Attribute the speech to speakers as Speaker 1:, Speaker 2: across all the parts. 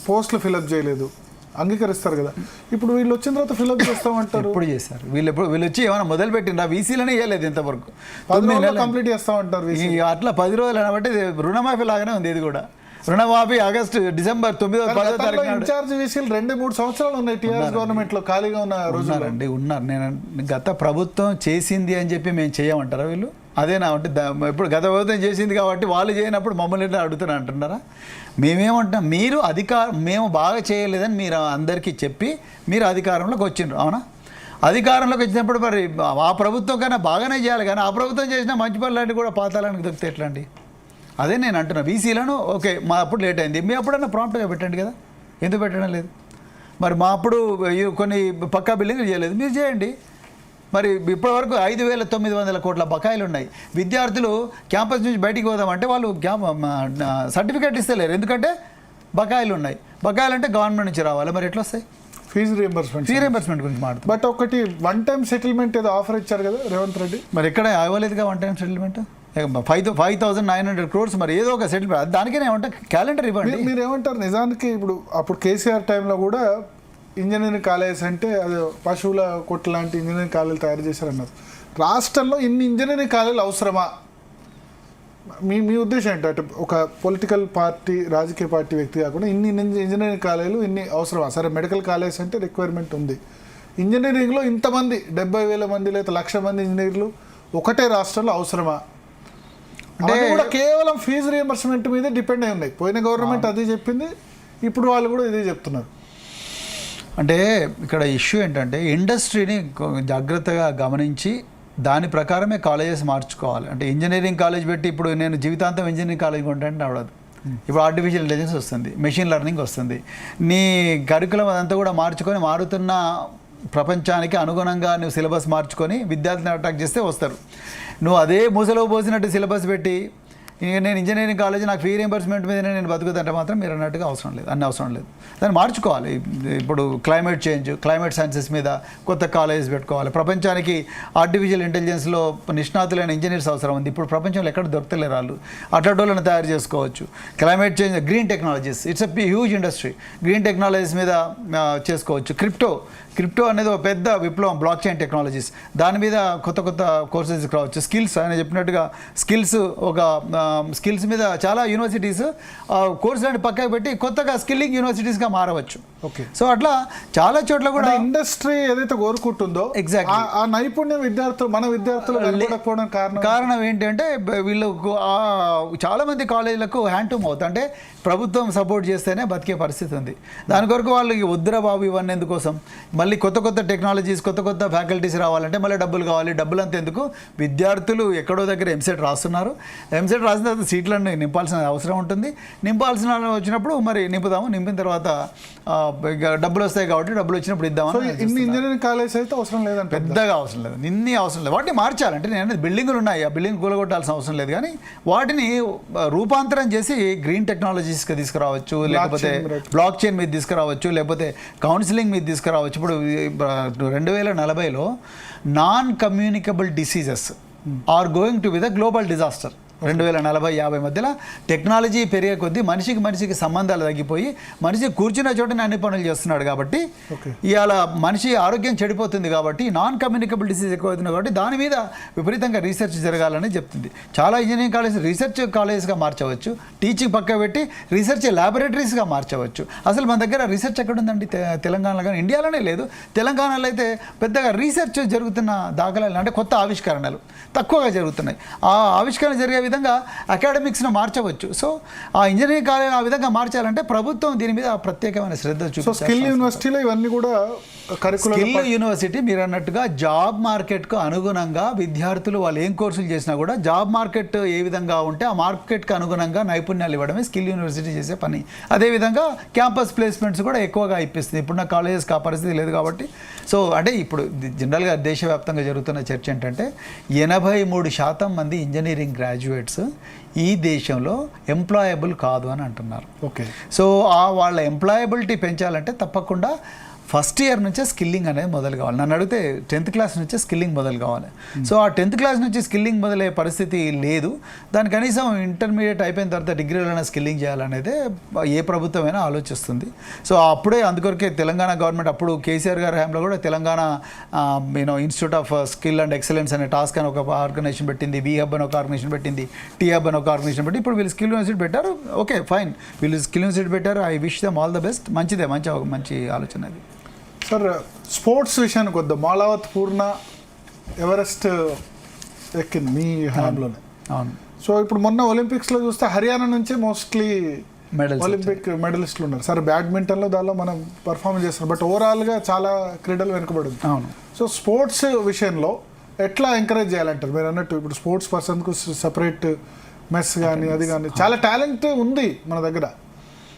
Speaker 1: పోస్టులు ఫిలప్ చేయలేదు, అంగీకరిస్తారు కదా. ఇప్పుడు వీళ్ళు వచ్చిన తర్వాత ఫిలప్ చేస్తామంటారు.
Speaker 2: ఇప్పుడు చేశారు వీళ్ళు వచ్చి ఏమైనా మొదలు పెట్టిండ్రా? వీసీలనే ఇవ్వలేదు ఇంతవరకు.
Speaker 1: 10 రోజుల్లో కంప్లీట్ చేస్తామంటారు.
Speaker 2: అట్లా 10 రోజులు అనబట్టి రుణమాఫీ లాగానే ఉంది ఇది కూడా. రుణమాఫీ ఆగస్టు డిసెంబర్ 9వ తారీఖు
Speaker 1: ఇన్ఛార్జ్ వీసీలు 2-3 సంవత్సరాలు ఉన్నాయి టీఆర్ఎస్ గవర్నమెంట్ లో ఖాళీగా ఉన్న రోజులండి.
Speaker 2: ఉన్నారు. నేను గత ప్రభుత్వం చేసింది అని చెప్పి మేము చేయమంటారా వీళ్ళు? అదేనా అంటే ఇప్పుడు గత ప్రభుత్వం చేసింది కాబట్టి వాళ్ళు చేయనప్పుడు మమ్మల్ని ఎట్లా అడుగుతున్నా అంటున్నారా? మేమేమంటున్నాం, మీరు మేము బాగా చేయలేదని మీరు అందరికీ చెప్పి మీరు అధికారంలోకి వచ్చిండ్రు, అవునా? అధికారంలోకి వచ్చినప్పుడు మరి ఆ ప్రభుత్వం కన్నా బాగానే చేయాలి, కానీ ఆ ప్రభుత్వం చేసిన మంచి పనులు కూడా పాతాళానికి దొరికితే ఎట్లా అండి? అదే నేను అంటున్నా. బీసీలను ఓకే, మా అప్పుడు లేట్ అయింది, మీ అప్పుడన్నా ప్రాంప్ట్గా పెట్టండి కదా, ఎందుకు పెట్టడం లేదు? మరి మా అప్పుడు కొన్ని పక్కా బిల్డింగ్లు చేయలేదు, మీరు చేయండి. మరి ఇప్పటివరకు 5,900 కోట్ల బకాయిలు ఉన్నాయి. విద్యార్థులు క్యాంపస్ నుంచి బయటికి పోదామంటే వాళ్ళు సర్టిఫికేట్ ఇస్తలేరు, ఎందుకంటే బకాయిలు ఉన్నాయి. బకాయిలు అంటే గవర్నమెంట్ నుంచి రావాలి, మరి ఎట్లా వస్తాయి?
Speaker 1: ఫీజు రీఎంబర్స్మెంట్ గురించి మాట్లాడు. బట్ ఒకటి 1 టైం సెటిల్మెంట్ ఏదో ఆఫర్ ఇచ్చారు కదా రేవంత్ రెడ్డి,
Speaker 2: మరి ఎక్కడ అవ్వలేదుగా 1 టైం సెటిల్మెంట్. 5,900 crores, మరి ఏదో ఒక సెటిల్మెంట్, దానికనే ఏమంటే క్యాలెండర్ ఇవ్వండి.
Speaker 1: మీరు ఏమంటారు? నిజానికి ఇప్పుడు అప్పుడు కేసీఆర్ టైంలో కూడా ఇంజనీరింగ్ కాలేజెస్ అంటే అది పశువుల కొట్టు లాంటి ఇంజనీరింగ్ కాలేజీలు తయారు చేశారన్నారు. రాష్ట్రంలో ఇన్ని ఇంజనీరింగ్ కాలేజీలు అవసరమా? మీ ఉద్దేశం ఏంటి? అంటే ఒక పొలిటికల్ పార్టీ, రాజకీయ పార్టీ వ్యక్తి కాకుండా ఇన్ని ఇంజనీరింగ్ కాలేజీలు ఇన్ని అవసరమా? సరే, మెడికల్ కాలేజ్ అంటే రిక్వైర్మెంట్ ఉంది. ఇంజనీరింగ్లో ఇంతమంది 70,000 మంది లేదా 1,00,000 మంది ఇంజనీర్లు ఒకటే రాష్ట్రంలో అవసరమా? అంటే కూడా కేవలం ఫీజు రియంబర్స్మెంట్ మీదే డిపెండ్ అయి ఉన్నాయి. పోయిన గవర్నమెంట్ అదే చెప్పింది, ఇప్పుడు వాళ్ళు కూడా ఇదే చెప్తున్నారు.
Speaker 2: అంటే ఇక్కడ ఇష్యూ ఏంటంటే ఇండస్ట్రీని జాగ్రత్తగా గమనించి దాని ప్రకారమే కాలేజెస్ మార్చుకోవాలి. అంటే ఇంజనీరింగ్ కాలేజ్ పెట్టి ఇప్పుడు నేను జీవితాంతం ఇంజనీరింగ్ కాలేజ్ కొంటానంటే అవడదు. ఇప్పుడు ఆర్టిఫిషియల్ ఇంటెలిజెన్స్ వస్తుంది, మెషిన్ లెర్నింగ్ వస్తుంది, నీ కరికులం అదంతా కూడా మార్చుకొని మారుతున్న ప్రపంచానికి అనుగుణంగా నువ్వు సిలబస్ మార్చుకొని విద్యార్థిని అటాక్ చేస్తే వస్తారు. నువ్వు అదే మూసలో పోసినట్టు సిలబస్ పెట్టి నేను ఇంజనీరింగ్ కాలేజ్ నాకు ఫీ రియంబర్స్మెంట్ మీద నేను బతుకుతుంటే మాత్రం మీరు అన్నట్టుగా అవసరం లేదు, అవసరం లేదు. దాన్ని మార్చుకోవాలి. ఇప్పుడు క్లైమేట్ సైన్సెస్ మీద కొత్త కాలేజెస్ పెట్టుకోవాలి. ప్రపంచానికి ఆర్టిఫిషియల్ ఇంటెలిజెన్స్లో నిష్ణాతులైన ఇంజనీర్స్ అవసరం ఉంది. ఇప్పుడు ప్రపంచంలో ఎక్కడ దొరకలేరు వాళ్ళు, అట్లాంటి వాళ్ళని తయారు చేసుకోవచ్చు. Climate change, green technologies, it's a huge industry. Green technologies మీద చేసుకోవచ్చు. క్రిప్టో అనేది ఒక పెద్ద విప్లవం, బ్లాక్ చైన్ టెక్నాలజీస్, దాని మీద కొత్త కోర్సెస్ రావచ్చు. స్కిల్స్, ఆయన చెప్పినట్టుగా స్కిల్స్ మీద చాలా యూనివర్సిటీస్ కోర్సులను పక్కకు పెట్టి కొత్తగా స్కిల్లింగ్ యూనివర్సిటీస్గా మారవచ్చు.
Speaker 1: ఓకే,
Speaker 2: సో అట్లా చాలా చోట్ల కూడా
Speaker 1: ఇండస్ట్రీ ఏదైతే కోరుకుంటుందో
Speaker 2: ఎగ్జాక్ట్లీ
Speaker 1: ఆ నైపుణ్యం మన విద్యార్థులు
Speaker 2: కారణం ఏంటంటే వీళ్ళు చాలా మంది కాలేజీలకు హ్యాండ్ టు మౌత్, అంటే ప్రభుత్వం సపోర్ట్ చేస్తేనే బతికే పరిస్థితి ఉంది. దాని కొరకు వాళ్ళకి వద్దురా బాబు ఇవన్నీ ఎందుకోసం, మళ్ళీ కొత్త టెక్నాలజీస్, కొత్త ఫ్యాకల్టీస్ రావాలంటే మళ్ళీ డబ్బులు కావాలి. డబ్బులు అంతా ఎందుకు? విద్యార్థులు ఎక్కడో దగ్గర ఎంసెట్ రాస్తున్నారు, ఎంసెట్ రాసిన తర్వాత సీట్లను నింపాల్సిన అవసరం ఉంటుంది. నింపాల్సిన వచ్చినప్పుడు మరి నింపిన తర్వాత డబ్బులు వస్తాయి కాబట్టి డబ్బులు వచ్చినప్పుడు ఇద్దామని.
Speaker 1: ఇన్ని ఇంజనీరింగ్ కాలేజ్ అయితే అవసరం లేదండి,
Speaker 2: పెద్దగా అవసరం లేదు, ఇన్ని అవసరం లేదు. వాటిని మార్చాలంటే నేను బిల్డింగులు ఉన్నాయి, ఆ బిల్డింగ్ కూలగొట్టాల్సిన అవసరం లేదు, కానీ వాటిని రూపాంతరం చేసి గ్రీన్ టెక్నాలజీస్కి తీసుకురావచ్చు, లేకపోతే బ్లాక్ చైన్ మీద తీసుకురావచ్చు, లేకపోతే కౌన్సిలింగ్ మీద తీసుకురావచ్చు. ఇప్పుడు 2040లో non communicable diseases are going to be the global disaster. 2040-50 మధ్యలో టెక్నాలజీ పెరిగే కొద్దీ మనిషికి సంబంధాలు తగ్గిపోయి మనిషి కూర్చున్న చోటనే అన్ని పనులు చేస్తున్నాడు కాబట్టి ఇవాళ మనిషి ఆరోగ్యం చెడిపోతుంది. కాబట్టి నాన్ కమ్యూనికబుల్ డిసీజ్ ఎక్కువ అవుతుంది కాబట్టి దాని మీద విపరీతంగా రీసెర్చ్ జరగాలని చెప్తుంది. చాలా ఇంజనీరింగ్ కాలేజ్ రీసెర్చ్ కాలేజ్గా మార్చవచ్చు, టీచింగ్ పక్క పెట్టి రీసెర్చ్ ల్యాబొరేటరీస్గా మార్చవచ్చు. అసలు మన దగ్గర రీసెర్చ్ ఎక్కడుందండి? తెలంగాణలో కానీ ఇండియాలోనే లేదు. తెలంగాణలో అయితే పెద్దగా రీసెర్చ్ జరుగుతున్న దాఖలాలు అంటే కొత్త ఆవిష్కరణలు తక్కువగా జరుగుతున్నాయి. ఆ ఆవిష్కరణ జరిగే విధంగా అకాడమిక్స్ను మార్చవచ్చు. సో ఆ ఇంజనీరింగ్ కాలేజ్ ఆ విధంగా మార్చాలంటే ప్రభుత్వం దీని మీద ప్రత్యేకమైన శ్రద్ధ చూపించాలి.
Speaker 1: స్కిల్ యూనివర్సిటీలో ఇవన్నీ కూడా
Speaker 2: స్కిల్ యూనివర్సిటీ మీరు అన్నట్టుగా జాబ్ మార్కెట్కు అనుగుణంగా విద్యార్థులు వాళ్ళు ఏం కోర్సులు చేసినా కూడా జాబ్ మార్కెట్ ఏ విధంగా ఉంటే ఆ మార్కెట్కి అనుగుణంగా నైపుణ్యాలు ఇవ్వడమే స్కిల్ యూనివర్సిటీ చేసే పని. అదేవిధంగా క్యాంపస్ ప్లేస్మెంట్స్ కూడా ఎక్కువగా ఇప్పిస్తుంది. ఇప్పుడున్న కాలేజెస్కి ఆ పరిస్థితి లేదు కాబట్టి. సో అంటే ఇప్పుడు జనరల్గా దేశవ్యాప్తంగా జరుగుతున్న చర్చ ఏంటంటే 83% మంది ఇంజనీరింగ్ గ్రాడ్యుయేట్స్ ఈ దేశంలో ఎంప్లాయబుల్ కాదు అని అంటున్నారు.
Speaker 1: ఓకే,
Speaker 2: సో వాళ్ళ ఎంప్లాయబిలిటీ పెంచాలంటే తప్పకుండా ఫస్ట్ ఇయర్ నుంచే స్కిల్లింగ్ అనేది మొదలు కావాలి. నన్ను అడిగితే 10th క్లాస్ నుంచే స్కిల్లింగ్ మొదలు కావాలి. సో ఆ 10th క్లాస్ నుంచి స్కిల్లింగ్ మొదలయ్యే పరిస్థితి లేదు. దాని కనీసం ఇంటర్మీడియట్ అయిపోయిన తర్వాత డిగ్రీలోనే స్కిల్లింగ్ చేయాలనేదే ఏ ప్రభుత్వమైనా ఆలోచిస్తుంది. సో అప్పుడే అందుకొరకే తెలంగాణ గవర్నమెంట్ అప్పుడు కేసీఆర్ గారి హయాంలో కూడా Telangana institute of skill and excellence అనే టాస్క్ అని ఒక ఆర్గనైజేషన్ పెట్టింది, వి హబ్ అని ఒక ఆర్గనైజేషన్ పెట్టింది, టీ హబ్ అని ఒక ఆర్గనైజేషన్ పెట్టి ఇప్పుడు వీళ్ళు స్కిల్ యూనివర్సిటీ పెట్టారు. ఓకే ఫైన్, వీళ్ళు స్కిల్ యూనివర్సిటీ పెట్టారు. I wish them all the best. మంచిదే, మంచి ఆలోచన అది.
Speaker 1: సార్ స్పోర్ట్స్ విషయానికి వద్దాం. మాలావత్ పూర్ణ ఎవరెస్ట్ ఎక్కింది మీ హయాంలోనే.
Speaker 2: అవును.
Speaker 1: సో ఇప్పుడు మొన్న ఒలింపిక్స్లో చూస్తే హర్యానా నుంచే మోస్ట్లీ
Speaker 2: మెడల్స్
Speaker 1: ఒలింపిక్ మెడలిస్టులు ఉన్నారు. సరే బ్యాడ్మింటన్లో దానిలో మనం పర్ఫార్మెన్స్ చేస్తున్నాం, బట్ ఓవరాల్గా చాలా క్రీడలు వెనుకబడింది.
Speaker 2: అవును.
Speaker 1: సో స్పోర్ట్స్ విషయంలో ఎట్లా ఎంకరేజ్ చేయాలంటారు మీరు అన్నట్టు? ఇప్పుడు స్పోర్ట్స్ పర్సన్కు సపరేట్ మెస్ కానీ అది కానీ చాలా టాలెంట్ ఉంది మన దగ్గర,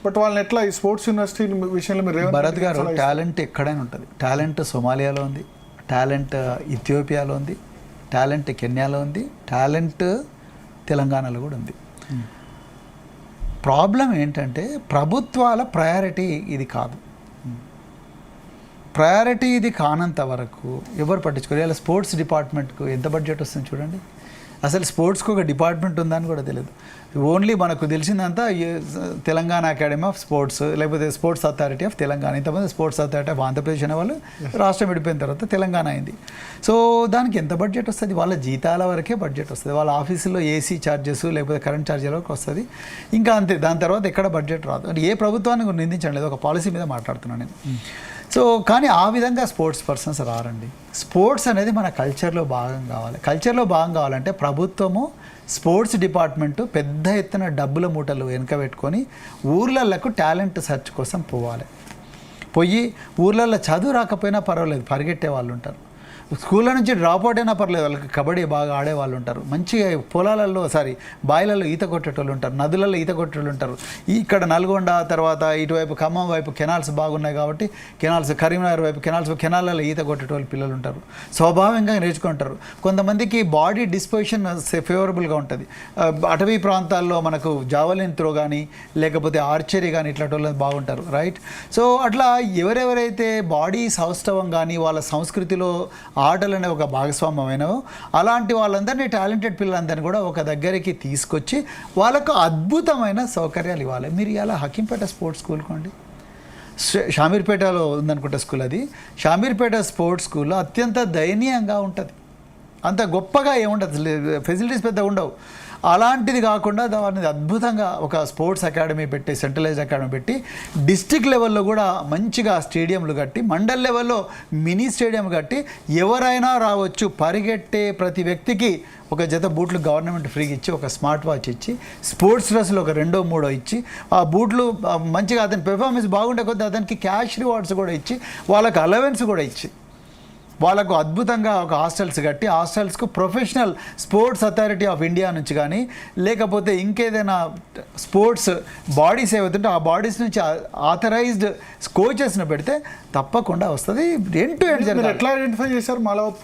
Speaker 1: బట్ వాళ్ళని ఎట్లా ఈ స్పోర్ట్స్ యూనివర్సిటీ విషయంలో మీరు
Speaker 2: భరత్ గారు, టాలెంట్ ఎక్కడైనా ఉంటుంది. టాలెంట్ సోమాలియాలో ఉంది, టాలెంట్ ఇథియోపియాలో ఉంది, టాలెంట్ కెన్యాలో ఉంది, టాలెంట్ తెలంగాణలో కూడా ఉంది. ప్రాబ్లం ఏంటంటే ప్రభుత్వాల ప్రయారిటీ ఇది కాదు. ప్రయారిటీ ఇది కానంత వరకు ఎవరు పట్టించుకోరు. ఇలా స్పోర్ట్స్ డిపార్ట్మెంట్కు ఎంత బడ్జెట్ వస్తుంది చూడండి. అసలు స్పోర్ట్స్కి ఒక డిపార్ట్మెంట్ ఉందని కూడా తెలియదు. ఓన్లీ మనకు తెలిసిందంతా తెలంగాణ అకాడమీ ఆఫ్ స్పోర్ట్స్, లేకపోతే స్పోర్ట్స్ అథారిటీ ఆఫ్ తెలంగాణ. ఇంతమంది స్పోర్ట్స్ అథారిటీ ఆఫ్ ఆంధ్రప్రదేశ్ అనే వాళ్ళు రాష్ట్రం విడిపోయిన తర్వాత తెలంగాణ అయింది. సో దానికి ఎంత బడ్జెట్ వస్తుంది? వాళ్ళ జీతాల వరకే బడ్జెట్ వస్తుంది. వాళ్ళ ఆఫీసులో ఏసీ ఛార్జెస్ లేకపోతే కరెంట్ ఛార్జీల వరకు వస్తుంది. ఇంకా అంతే, దాని తర్వాత ఎక్కడ బడ్జెట్ రాదు. అంటే ఏ ప్రభుత్వాన్ని నిందించడం లేదు, ఒక పాలసీ మీద మాట్లాడుతున్నాను నేను. సో కానీ ఆ విధంగా స్పోర్ట్స్ పర్సన్స్ రారండి. స్పోర్ట్స్ అనేది మన కల్చర్లో భాగం కావాలి. కల్చర్లో భాగం కావాలంటే ప్రభుత్వము స్పోర్ట్స్ డిపార్ట్మెంటు పెద్ద ఎత్తున డబ్బుల మూటలు వెనుక పెట్టుకొని ఊర్లలకు టాలెంట్ సెర్చ్ కోసం పోయి ఊర్లలో చదువు రాకపోయినా పర్వాలేదు, పరిగెట్టే వాళ్ళు ఉంటారు. స్కూళ్ళ నుంచి డ్రాప్ అవుట్ అయినా పర్లేదు, వాళ్ళకి కబడ్డీ బాగా ఆడేవాళ్ళు ఉంటారు. మంచిగా పొలాలలో బాయిలలో ఈత కొట్టేటోళ్ళు ఉంటారు, నదులలో ఈత కొట్టేటోళ్ళు ఉంటారు. ఇక్కడ నల్గొండ తర్వాత ఇటువైపు ఖమ్మం వైపు కెనాల్స్ బాగున్నాయి కాబట్టి కరీంనగర్ వైపు కెనాలలో ఈత కొట్టేటోళ్ళు పిల్లలు ఉంటారు. స్వాభావికంగా నేర్చుకుంటారు. కొంతమందికి బాడీ డిస్పోజిషన్ ఫేవరబుల్గా ఉంటుంది. అటవీ ప్రాంతాల్లో మనకు జావలిన్ త్రో కానీ లేకపోతే ఆర్చరీ కానీ ఇట్లాంటి వాళ్ళు బాగుంటారు, రైట్? సో అట్లా ఎవరెవరైతే బాడీ సౌష్ఠవం కానీ వాళ్ళ సంస్కృతిలో ఆటలనే ఒక భాగస్వామ్యమైనవో అలాంటి వాళ్ళందరినీ, టాలెంటెడ్ పిల్లలందరినీ కూడా ఒక దగ్గరికి తీసుకొచ్చి వాళ్ళకు అద్భుతమైన సౌకర్యాలు ఇవ్వాలి. మీరు ఇలా హకీంపేట స్పోర్ట్స్ స్కూల్కోండి, షామీర్పేటలో ఉందనుకుంటే స్కూల్, అది షామీర్పేట స్పోర్ట్స్ స్కూల్లో అత్యంత దయనీయంగా ఉంటుంది. అంత గొప్పగా ఏముండదు, ఫెసిలిటీస్ పెద్దగా ఉండవు. అలాంటిది కాకుండా దాన్ని అద్భుతంగా ఒక స్పోర్ట్స్ అకాడమీ పెట్టి, సెంట్రలైజ్డ్ అకాడమీ పెట్టి డిస్ట్రిక్ట్ లెవెల్లో కూడా మంచిగా స్టేడియంలు కట్టి, మండల్ లెవెల్లో మినీ స్టేడియం కట్టి ఎవరైనా రావచ్చు. పరిగెట్టే ప్రతి వ్యక్తికి ఒక జత బూట్లు గవర్నమెంట్ ఫ్రీగా ఇచ్చి, ఒక స్మార్ట్ వాచ్ ఇచ్చి, స్పోర్ట్స్ డ్రెస్సులు ఒక 2-3 ఇచ్చి, ఆ బూట్లు మంచిగా అతని పెర్ఫార్మెన్స్ బాగుండే కొద్దీ అతనికి క్యాష్ రివార్డ్స్ కూడా ఇచ్చి, వాళ్ళకి అలవెన్స్ కూడా ఇచ్చి, వాళ్ళకు అద్భుతంగా ఒక హాస్టల్స్ కట్టి, హాస్టల్స్కు professional sports authority of India నుంచి కానీ లేకపోతే ఇంకేదైనా స్పోర్ట్స్ బాడీస్ ఏవైతుంటే ఆ బాడీస్ నుంచి ఆథరైజ్డ్ కోచెస్ను పెడితే తప్పకుండా వస్తుంది.
Speaker 1: ఎట్లా ఐడెంటిఫై చేశారు
Speaker 2: మలావత్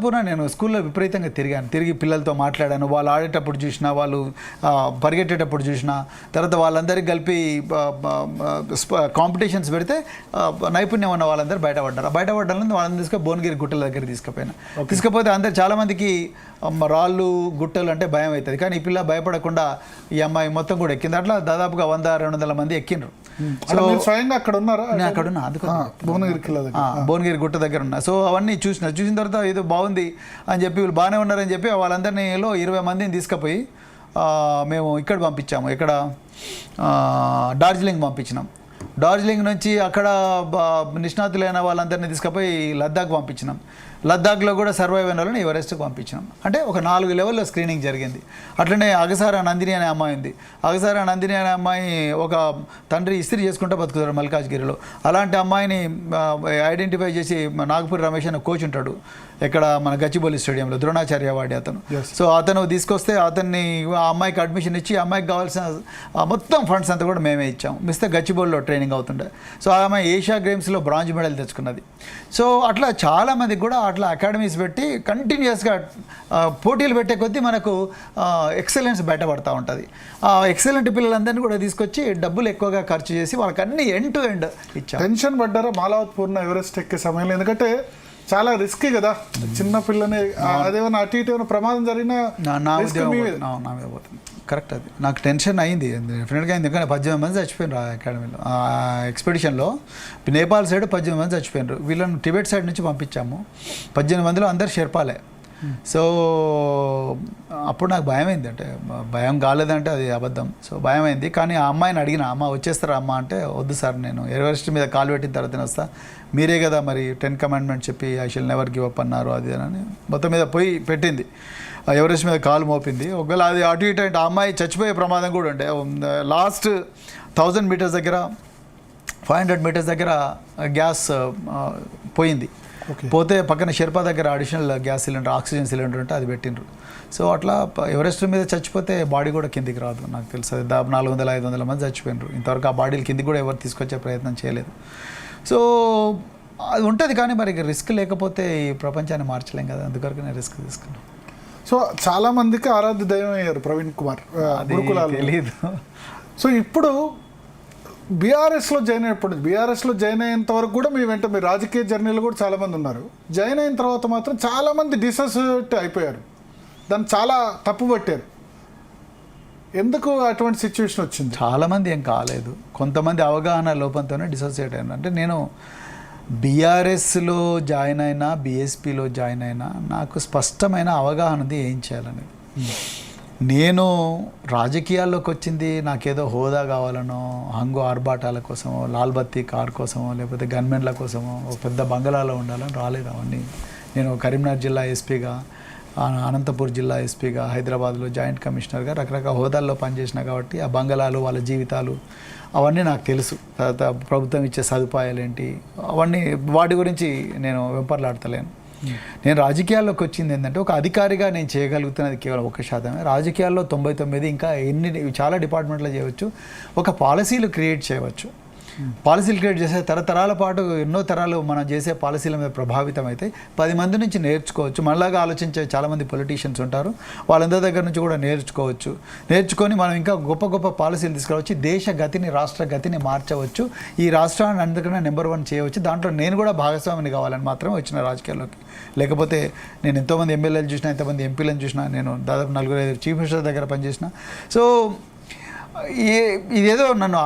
Speaker 2: పూర్ణ? నేను స్కూల్లో విపరీతంగా తిరిగి పిల్లలతో మాట్లాడాను. వాళ్ళు ఆడేటప్పుడు చూసినా, వాళ్ళు పరిగెట్టేటప్పుడు చూసినా, తర్వాత వాళ్ళందరికీ కలిపి కాంపిటీషన్స్ పెడితే నైపుణ్యం ఉన్న వాళ్ళందరూ బయటపడ్డాలని వాళ్ళందరూ భువనగిరి గుట్టల దగ్గర తీసుకపోతే అందరు చాలామందికి రాళ్ళు గుట్టలు అంటే భయం అవుతుంది. కానీ ఈ పిల్ల భయపడకుండా ఈ అమ్మాయి మొత్తం కూడా ఎక్కింది. అట్లా దాదాపుగా 100-200 మంది ఎక్కిండ్రు.
Speaker 1: అక్కడ ఉన్నారా?
Speaker 2: నేను అక్కడ ఉన్నా, భువనగిరి గుట్ట దగ్గర ఉన్నా. సో అవన్నీ చూసిన తర్వాత ఏదో బాగుంది అని చెప్పి, వీళ్ళు బాగానే ఉన్నారని చెప్పి వాళ్ళందరినీలో 20 మందిని తీసుకుపోయి మేము ఇక్కడ పంపించాము. ఇక్కడ డార్జిలింగ్ పంపించినాం. డార్జిలింగ్ నుంచి అక్కడ నిష్ణాతులైన వాళ్ళందరినీ తీసుకుపోయి లద్దాఖ్ పంపించినాం. లద్దాఖ్లో కూడా సర్వైవ్ అయిన వాళ్ళని ఎవరెస్ట్కి పంపించినాం. అంటే ఒక 4 లెవెల్లో స్క్రీనింగ్ జరిగింది. అట్లనే అగసారా నందిని అనే అమ్మాయి ఉంది. అగసారా నందిని అనే అమ్మాయి ఒక తండ్రి ఇస్త్రీ చేసుకుంటూ బతుకుతారు మల్కాజ్గిరిలో. అలాంటి అమ్మాయిని ఐడెంటిఫై చేసి నాగపూర్ రమేష్ అనే కోచ్ ఉంటాడు ఇక్కడ మన గచ్చిబౌలి స్టేడియంలో, ద్రోణాచార్య వాడి అతను. సో అతను తీసుకొస్తే అతన్ని ఆ అమ్మాయికి అడ్మిషన్ ఇచ్చి అమ్మాయికి కావాల్సిన మొత్తం ఫండ్స్ అంతా కూడా మేమే ఇచ్చాము. మిస్తే గచ్చిబౌలిలో ట్రైనింగ్ అవుతుండే. సో ఆ అమ్మాయి ఏషియా గేమ్స్లో బ్రాంజ్ మెడల్ తెచ్చుకున్నది. సో అట్లా చాలామందికి కూడా ఆ అట్లా అకాడమీస్ పెట్టి కంటిన్యూస్గా పోటీలు పెట్టే కొద్దీ మనకు ఎక్సలెన్స్ బయటపడతా ఉంటుంది. ఆ ఎక్సలెంట్ పిల్లలందరినీ కూడా తీసుకొచ్చి డబ్బులు ఎక్కువగా ఖర్చు చేసి వాళ్ళకి అన్ని ఎండ్ టు ఎండ్ ఇచ్చారు.
Speaker 1: టెన్షన్ పడ్డారా మాలావత్ పూర్ణ ఎవరెస్ట్ ఎక్కే సమయంలో? ఎందుకంటే చాలా రిస్కీ కదా, చిన్న పిల్లని అదేమన్నా అటు ఇటు ఏమైనా ప్రమాదం జరిగినా
Speaker 2: నా మీద పోతుంది. కరెక్ట్, అది నాకు టెన్షన్ అయింది, డెఫినెట్గా అయింది. ఎందుకంటే 18 మంది చచ్చిపోయినారు ఆ అకాడమీలో, ఆ ఎక్స్పెడిషన్లో. నేపాల్ సైడ్ 18 మంది చచ్చిపోయినారు. వీళ్ళని టిబెట్ సైడ్ నుంచి పంపించాము. 18 మందిలో అందరు షెర్పాలే. సో అప్పుడు నాకు భయమైంది, అంటే భయం కాలేదంటే అది అబద్ధం. సో భయమైంది. కానీ ఆ అమ్మాయిని అడిగిన, అమ్మ వచ్చేస్తారా అమ్మ అంటే, వద్దు సార్, నేను ఎవరెస్ట్ మీద కాలు పెట్టిన తర్వాత వస్తా, మీరే కదా మరి 10 కమాండ్మెంట్ చెప్పి I shall never give up అన్నారు, అది అని మొత్తం మీద పోయి పెట్టింది. ఎవరెస్ట్ మీద కాలు మోపింది. ఒకవేళ అది అటు ఇటు అంటే ఆ అమ్మాయి చచ్చిపోయే ప్రమాదం కూడా ఉండే. లాస్ట్ 1000 మీటర్స్ దగ్గర, 500 మీటర్స్ దగ్గర గ్యాస్ పోయింది. పోతే పక్కన షెర్పా దగ్గర additional gas cylinder, oxygen cylinder ఉంటే అది పెట్టిండ్రు. సో అట్లా ఎవరెస్ట్ మీద చచ్చిపోతే బాడీ కూడా కిందికి రాదు. నాకు తెలుసు అది 400-500 మంది చచ్చిపోయినారు. ఇంతవరకు ఆ బాడీలు కిందికి కూడా ఎవరు తీసుకొచ్చే ప్రయత్నం చేయలేదు. సో అది ఉంటుంది. కానీ మరి రిస్క్ లేకపోతే ఈ ప్రపంచాన్ని మార్చలేం కదా, అందువరకు నేను రిస్క్ తీసుకున్నాను.
Speaker 1: సో చాలా మందికి ఆరాధ్య దైవం అయ్యారు ప్రవీణ్ కుమార్ గురుకులాలు.
Speaker 2: తెలీదు.
Speaker 1: సో ఇప్పుడు బీఆర్ఎస్లో జాయిన్ అయినప్పుడు, బీఆర్ఎస్లో జాయిన్ అయ్యేంత వరకు కూడా మీ వెంట మీ రాజకీయ జర్నీలో కూడా చాలామంది ఉన్నారు. జాయిన్ అయిన తర్వాత మాత్రం చాలామంది డిసోసియేట్ అయిపోయారు, దాన్ని చాలా తప్పు పట్టారు. ఎందుకు అటువంటి సిచ్యువేషన్ వచ్చింది?
Speaker 2: చాలామంది ఏం కాలేదు, కొంతమంది అవగాహన లోపంతోనే డిసోసియేట్ అయినా. అంటే నేను బీఆర్ఎస్లో జాయిన్ అయినా, బీఎస్పీలో జాయిన్ అయినా నాకు స్పష్టమైన అవగాహన ఉంది ఏం చేయాలనేది. నేను రాజకీయాల్లోకి వచ్చింది నాకేదో హోదా కావాలనో, హంగు ఆర్భాటాల కోసమో, లాల్ బత్తి కార్ కోసమో, లేకపోతే గన్మెన్ల కోసమో, ఒక పెద్ద బంగళాలో ఉండాలని రాలేదు. అవన్నీ నేను కరీంనగర్ జిల్లా ఎస్పీగా, అనంతపూర్ జిల్లా ఎస్పీగా, హైదరాబాద్లో జాయింట్ కమిషనర్గా రకరకాల హోదాల్లో పనిచేసిన కాబట్టి ఆ బంగళాలు, వాళ్ళ జీవితాలు అవన్నీ నాకు తెలుసు. తర్వాత ప్రభుత్వం ఇచ్చే సదుపాయాలు ఏంటి, అవన్నీ వాటి గురించి నేను వెంపర్లాడతలేను. నేను రాజకీయాల్లోకి వచ్చింది ఏంటంటే, ఒక అధికారిగా నేను చేయగలుగుతున్నది కేవలం 1%. రాజకీయాల్లో 99, ఇంకా చాలా డిపార్ట్మెంట్లో చేయవచ్చు. ఒక పాలసీలు క్రియేట్ చేయవచ్చు. పాలసీలు క్రియేట్ చేసే తరతరాల పాటు ఎన్నో తరాలు మనం చేసే పాలసీల మీద ప్రభావితం అయితే 10 మంది నుంచి నేర్చుకోవచ్చు. మనలాగా ఆలోచించే చాలామంది పొలిటీషియన్స్ ఉంటారు, వాళ్ళందరి దగ్గర నుంచి కూడా నేర్చుకొని మనం ఇంకా గొప్ప గొప్ప పాలసీలు తీసుకురావచ్చు. దేశ గతిని, రాష్ట్ర గతిని మార్చవచ్చు. ఈ రాష్ట్రాన్ని అందుకనే నెంబర్ 1 చేయవచ్చు. దాంట్లో నేను కూడా భాగస్వామిని కావాలని మాత్రమే వచ్చిన రాజకీయాల్లోకి. లేకపోతే నేను ఎంతోమంది ఎమ్మెల్యేలు చూసినా, ఎంతమంది ఎంపీలను చూసినా, నేను దాదాపు 4-5 చీఫ్ మినిస్టర్ దగ్గర పనిచేసిన. సో ఇదేదో నన్ను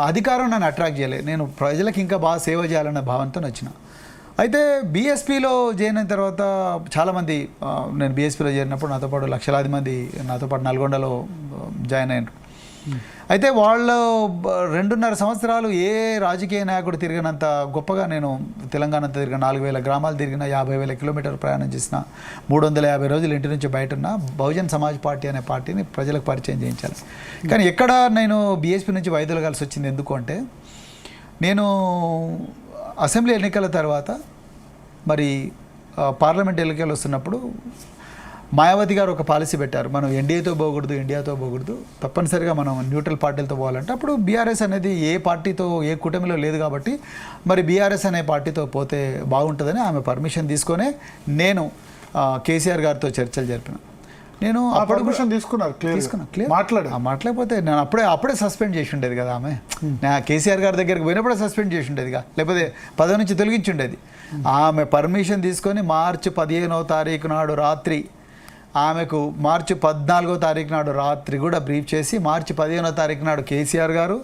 Speaker 2: అట్రాక్ట్ చేయలేదు. నేను ప్రజలకు ఇంకా బాగా సేవ చేయాలన్న భావంతో వచ్చిన. అయితే బీఎస్పీలో జాయిన్ అయిన తర్వాత చాలామంది, నేను బీఎస్పీలో చేరినప్పుడు నాతో పాటు లక్షలాది మంది నాతో పాటు నల్గొండలో జాయిన్ అయినారు. అయితే వాళ్ళు 2.5 సంవత్సరాలు ఏ రాజకీయ నాయకుడు తిరిగినంత గొప్పగా నేను తెలంగాణ అంతా తిరిగిన, 4,000 గ్రామాలు తిరిగిన, 50,000 కిలోమీటర్లు ప్రయాణం చేసిన, 350 రోజులు ఇంటి నుంచి బయట ఉన్న బహుజన్ సమాజ్ పార్టీ అనే పార్టీని ప్రజలకు పరిచయం చేయించాలి. కానీ ఎక్కడ నేను బీఎస్పీ నుంచి వైదొలగాల్సి వచ్చింది ఎందుకు అంటే, నేను అసెంబ్లీ ఎన్నికల తర్వాత మరి పార్లమెంట్ ఎన్నికలు వస్తున్నప్పుడు మాయావతి గారు ఒక పాలసీ పెట్టారు, మనం ఎన్డీఏతో పోకూడదు, ఇండియాతో పోకూడదు, తప్పనిసరిగా మనం న్యూట్రల్ పార్టీలతో పోవాలంటే. అప్పుడు బీఆర్ఎస్ అనేది ఏ పార్టీతో, ఏ కూటమిలో లేదు కాబట్టి మరి బీఆర్ఎస్ అనే పార్టీతో పోతే బాగుంటుందని ఆమె పర్మిషన్ తీసుకొనే నేను కేసీఆర్ గారితో చర్చలు జరిపిన. నేను
Speaker 1: పర్మిషన్ తీసుకున్నాను,
Speaker 2: మాట్లాడకపోతే నేను అప్పుడే సస్పెండ్ చేసి ఉండేది కదా ఆమె. నా కేసీఆర్ గారి దగ్గరికి పోయినప్పుడే సస్పెండ్ చేసి ఉండేదిగా, లేకపోతే పదవి నుంచి తొలగించి ఉండేది. ఆమె పర్మిషన్ తీసుకొని మార్చి 15వ తారీఖు నాడు రాత్రి, ఆమెకు మార్చి 14వ తారీఖు నాడు రాత్రి కూడా బ్రీఫ్ చేసి, మార్చి 15వ తారీఖు నాడు కేసీఆర్ గారు,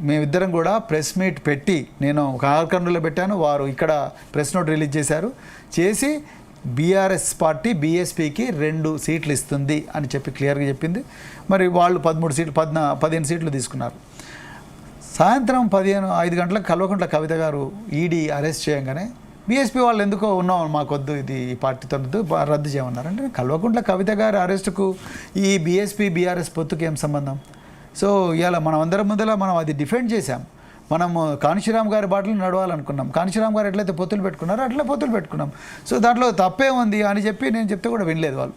Speaker 2: మేమిద్దరం కూడా ప్రెస్ మీట్ పెట్టి, నేను కార్ఖండ్లో పెట్టాను, వారు ఇక్కడ ప్రెస్ నోట్ రిలీజ్ చేసి బీఆర్ఎస్ పార్టీ బీఎస్పీకి 2 సీట్లు ఇస్తుంది అని చెప్పి క్లియర్గా చెప్పింది. మరి వాళ్ళు 13 సీట్లు 15 సీట్లు తీసుకున్నారు. సాయంత్రం 5 గంటలకు కల్వకుంట్ల కవిత గారు ఈడీ అరెస్ట్ చేయగానే బీఎస్పీ వాళ్ళు ఎందుకో ఉన్నాం, మాకొద్దు, ఇది ఈ పార్టీతో రద్దు చేయమన్నారు. అంటే కల్వకుంట్ల కవిత గారి అరెస్టుకు ఈ బీఎస్పీ బీఆర్ఎస్ పొత్తుకు ఏం సంబంధం? సో ఇవాళ మనం అందరం ముందర మనం అది డిఫెండ్ చేశాం. మనము కాంశీరామ్ గారి బాటలు నడవాలనుకున్నాం. కాంశీరామ్ గారు ఎట్లయితే పొత్తులు పెట్టుకున్నారో అట్లా పొత్తులు పెట్టుకున్నాం. సో దాంట్లో తప్పే ఉంది అని చెప్పి నేను చెప్తే కూడా వినలేదు వాళ్ళు.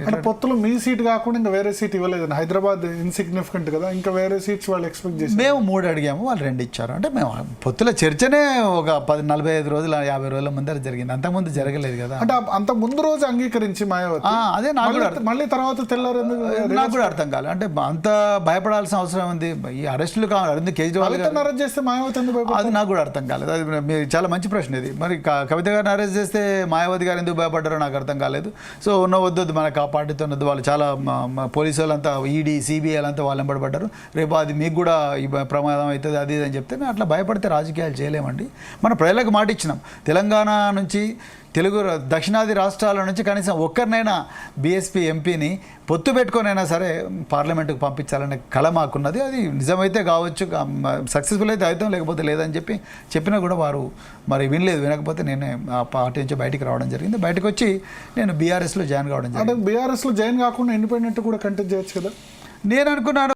Speaker 1: అంటే పొత్తులు మీ సీట్ కాకుండా ఇంకా వేరే సీట్ ఇవ్వలేదు. హైదరాబాద్ ఇన్సిగ్నిఫికెంట్ కదా, ఇంకా వేరే సీట్స్ వాళ్ళు ఎక్స్పెక్ట్ చేసి
Speaker 2: మేము 3 అడిగాము, వాళ్ళు 2 ఇచ్చారు. అంటే మేము పొత్తుల చర్చనే ఒక 45 రోజులు 50 రోజుల ముందర జరిగింది, అంతకుముందు జరగలేదు కదా.
Speaker 1: అంటే అంత ముందు రోజు అంగీకరించి మాయావతి
Speaker 2: అదే నాకు కూడా
Speaker 1: మళ్ళీ తర్వాత తెల్లారు
Speaker 2: నాకు కూడా అర్థం కాలేదు. అంటే అంత భయపడాల్సిన అవసరం ఉంది, ఈ అరెస్టులు కావాలి కేజ్రీవాల్ గారు
Speaker 1: అరెస్ట్ చేస్తే మాయావతి ఎందుకు భయపడతారు?
Speaker 2: అది నాకు కూడా అర్థం కాలేదు. అది మీరు చాలా మంచి ప్రశ్న ఇది. మరి కవిత గారిని అరెస్ట్ చేస్తే మాయావతి గారు ఎందుకు భయపడ్డారో నాకు అర్థం కాలేదు. సో వద్దు మనకు ఆ పార్టీతో వద్దు, వాళ్ళు చాలా పోలీసు వాళ్ళంతా ఈడీ సిబిఐ అంతా వాళ్ళు వెంబడబడ్డారు, రేపు అది మీకు కూడా ఈ ప్రమాదం అవుతుంది అది ఇది అని చెప్తే మేము అట్లా భయపడితే రాజకీయాలు చేయలేమండి. మన ప్రజలకు మాట ఇచ్చినాం, తెలంగాణ నుంచి తెలుగు దక్షిణాది రాష్ట్రాల నుంచి కనీసం ఒక్కరినైనా బీఎస్పీ ఎంపీని పొత్తు పెట్టుకొనైనా సరే పార్లమెంటుకు పంపించాలనే కళ మాకున్నది. అది నిజమైతే కావచ్చు, సక్సెస్ఫుల్ అయితే అవుతాం, లేకపోతే లేదని చెప్పినా కూడా వారు మరి వినకపోతే నేనే ఆ పార్టీ నుంచి బయటికి రావడం జరిగింది. బయటకు వచ్చి నేను బీఆర్ఎస్లో జాయిన్ కావడం జరిగింది.
Speaker 1: అంటే బీఆర్ఎస్లో జాయిన్ కాకుండా ఇండిపెండెంట్ కూడా కంటెస్ట్ చేయొచ్చు కదా.
Speaker 2: నేను అనుకున్నాను